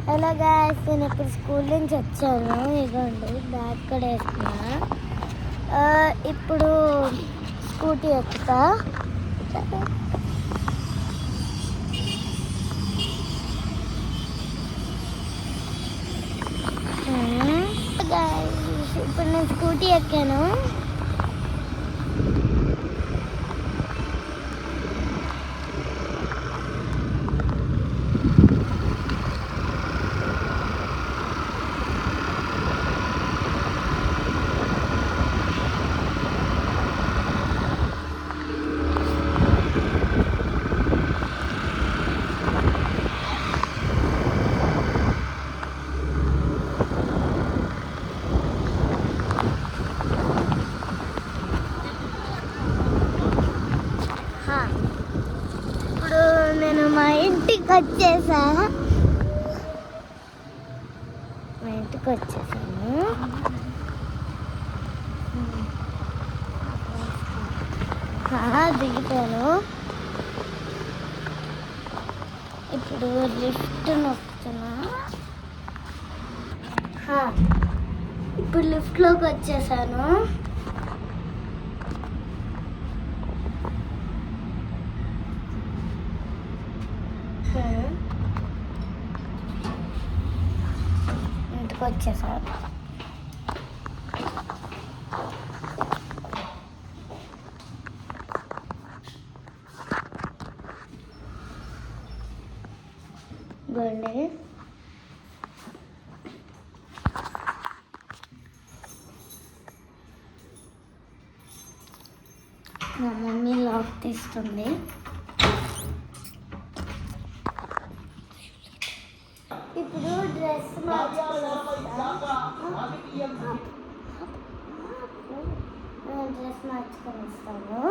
Hello guys, నేను ఇప్పుడు school నుంచి వచ్చాను. ఇదిగోండి బ్యాగ్ కూడా వేసుకున్నా. ఇప్పుడు స్కూటీ ఎక్కుతా. ఇప్పుడు నేను స్కూటీ ఎక్కాను. ఇప్పుడు నేను మా ఇంటికి వచ్చేసాను. దిగిపోయాను. ఇప్పుడు లిఫ్ట్ నొక్కుతున్నా. ఇప్పుడు లిఫ్ట్లోకి వచ్చేసాను. ఇంటికి వచ్చేసాను. గోండి మా మమ్మీ లాక్ తీస్తుంది. ఇప్పుడు డ్రెస్ మార్చుకొని వస్తాను.